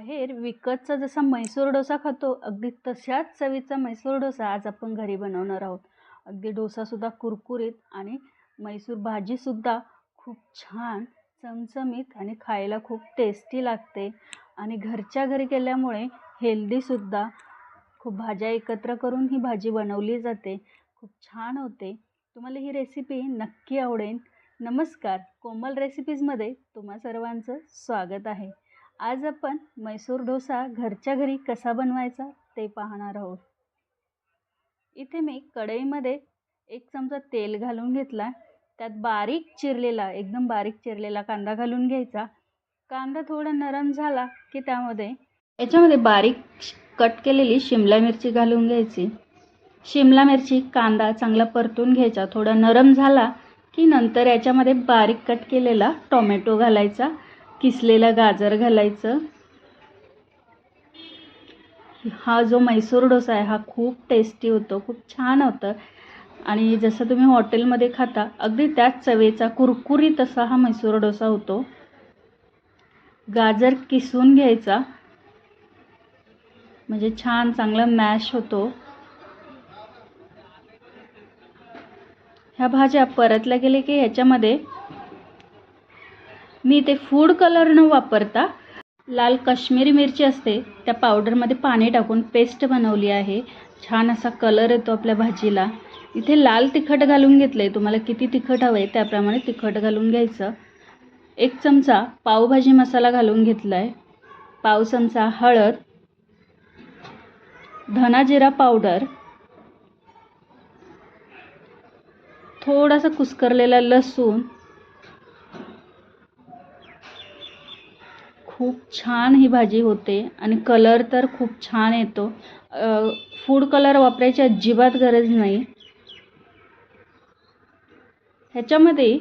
बाहेर विकतचा जसा म्हैसूर डोसा खातो अगदी तशाच चवीचा म्हैसूर डोसा आज आपण घरी बनवणार आहोत. अगदी डोसासुद्धा कुरकुरीत आणि म्हैसूर भाजीसुद्धा खूप छान चमचमीत आणि खायला खूप टेस्टी लागते आणि घरच्या घरी केल्यामुळे हेल्दीसुद्धा. खूप भाज्या एकत्र करून ही भाजी बनवली जाते. खूप छान होते. तुम्हाला ही रेसिपी नक्की आवडेल. नमस्कार, कोमल रेसिपीजमध्ये तुम्हा सर्वांचं स्वागत आहे. आज आपण म्हैसूर डोसा घरच्या घरी कसा बनवायचा ते पाहणार आहोत. इथे मी कढईमध्ये 1 चमचा तेल घालून घेतला. त्यात एकदम बारीक चिरलेला कांदा घालून घ्यायचा. कांदा थोडा नरम झाला की याच्यामध्ये बारीक कट केलेली शिमला मिरची घालून घ्यायची. शिमला मिरची कांदा चांगला परतून घ्यायचा. थोडा नरम झाला की नंतर याच्यामध्ये बारीक कट केलेला टोमॅटो घालायचा, किसलेला गाजर घालायचं. हा जो म्हैसूर डोसा आहे हा खूप टेस्टी होतो, खूप छान होतं आणि जसं तुम्ही हॉटेलमध्ये खाता अगदी त्याच चवेचा कुरकुरीत असा हा म्हैसूर डोसा होतो. गाजर किसून घ्यायचा म्हणजे छान चांगला मॅश होतो. ह्या भाज्या परतल्या गेले की ह्याच्यामध्ये मी ते फूड कलर न वापरता लाल काश्मीरी मिरची असते त्या पावडरमध्ये पाणी टाकून पेस्ट बनवली आहे. छान असा कलर येतो आपल्या भाजीला. इथे लाल तिखट घालून घेतलं आहे. तुम्हाला किती तिखट हवं आहे त्याप्रमाणे तिखट घालून घ्यायचं. 1 चमचा पावभाजी मसाला घालून घेतला आहे. पाव चमचा हळद, धना जिरा पावडर, थोडासा कुस्करलेला लसूण. खूप छान ही भाजी होते आणि कलर तर खूप छान येतो. फूड कलर वापरायची अजिबात गरज नाही. ह्याच्यामध्ये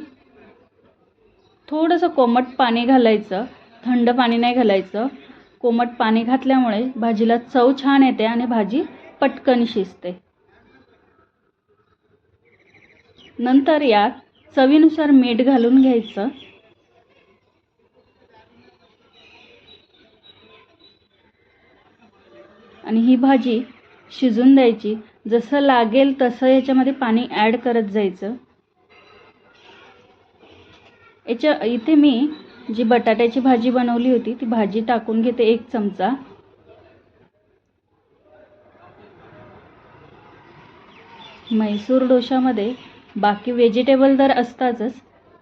थोडंसं कोमट पाणी घालायचं. थंड पाणी नाही घालायचं. कोमट पाणी घातल्यामुळे भाजीला चव छान येते आणि भाजी पटकन शिजते. नंतर यात चवीनुसार मीठ घालून घ्यायचं. आणि ही भाजी शिजून द्यायची. जसं लागेल तसं याच्यामध्ये पाणी ॲड करत जायचं. इथे मी जी बटाट्याची भाजी बनवली होती ती भाजी टाकून घेते 1 चमचा. म्हैसूर डोशामध्ये बाकी व्हेजिटेबल तर असतातच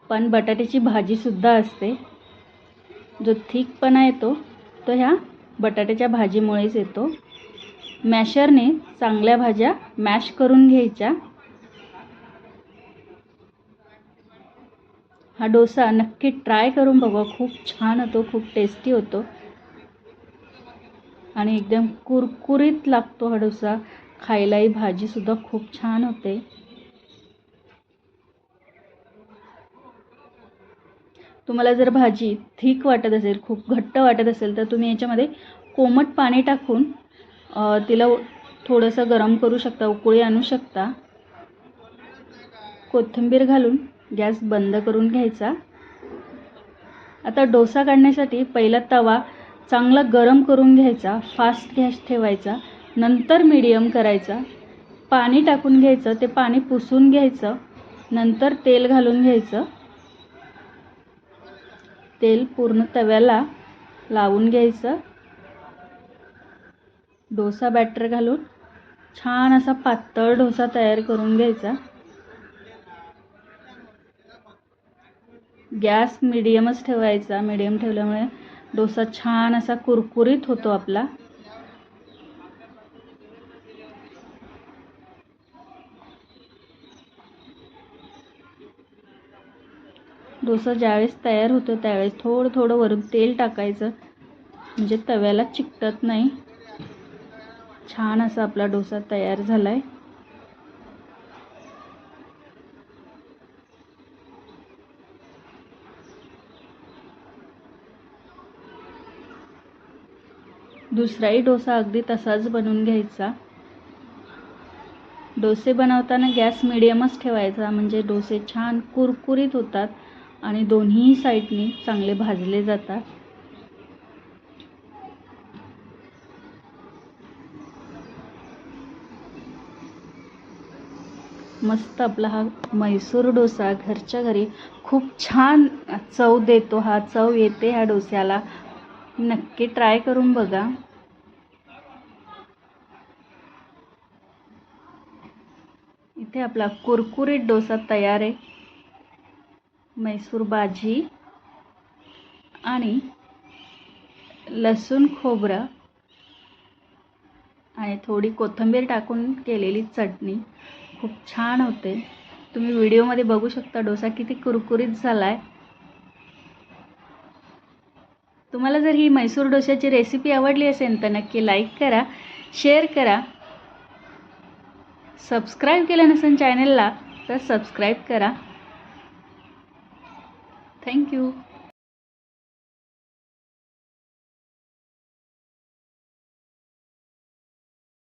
पण बटाट्याची भाजीसुद्धा असते. जो थिकपणा येतो तो ह्या बटाट्याच्या भाजीमुळेच येतो. मॅशरने चांगल्या भाज्या मॅश करून घ्यायच्या. हा डोसा नक्की ट्राय करून बघा. खूप छान होतो, खूप टेस्टी होतो आणि एकदम कुरकुरीत लागतो हा डोसा. खायला ही भाजीसुद्धा खूप छान होते. तुम्हाला जर भाजी थिक वाटत असेल, खूप घट्ट वाटत असेल तर तुम्ही याच्यामध्ये कोमट पाणी टाकून तिला थोडंसं गरम करू शकता, उकळी आणू शकता. कोथिंबीर घालून गॅस बंद करून घ्यायचा. आता डोसा काढण्यासाठी पहिला तवा चांगला गरम करून घ्यायचा. फास्ट गॅस ठेवायचा. नंतर मीडियम करायचा. पाणी टाकून घ्यायचं. ते पाणी पुसून घ्यायचं. नंतर तेल घालून घ्यायचं. तेल पूर्ण तव्याला लावून घ्यायचं. डोसा बॅटर घालून छान असा पातळ डोसा तयार करून घ्यायचा. गॅस मीडियमच ठेवायचा. मीडियम ठेवल्यामुळे डोसा छान असा कुरकुरीत होतो आपला. डोसा ज्यावेळेस तयार होतो त्यावेळेस थोडं थोडं वरून तेल टाकायचं म्हणजे तव्याला चिकटत नाही. छान असा आपला डोसा तयार झाला आहे. दुसराही डोसा अगदी तसाच बनवून घ्यायचा. डोसे बनवताना गॅस मीडियमच ठेवायचा म्हणजे डोसे छान कुरकुरीत होतात आणि दोन्ही साईडनी चांगले भाजले जातात. मस्त आपला हा म्हैसूर डोसा घरच्या घरी खूप छान चव देतो. चव येते ह्या डोस्याला. नक्की ट्राय करून बघा. इथे आपला कुरकुरीत डोसा तयार आहे. म्हैसूर भाजी आणि लसूण खोबरं आणि थोडी कोथिंबीर टाकून केलेली चटणी खूप छान होते. तुम्ही व्हिडिओमध्ये बघू शकता डोसा किती कुरकुरीत झाला आहे. तुम्हाला जर ही म्हैसूर डोश्याची रेसिपी आवडली असेल तर नक्की लाईक करा, शेअर करा. सबस्क्राईब केलं नसेल चॅनलला तर सबस्क्राईब करा. थँक्यू.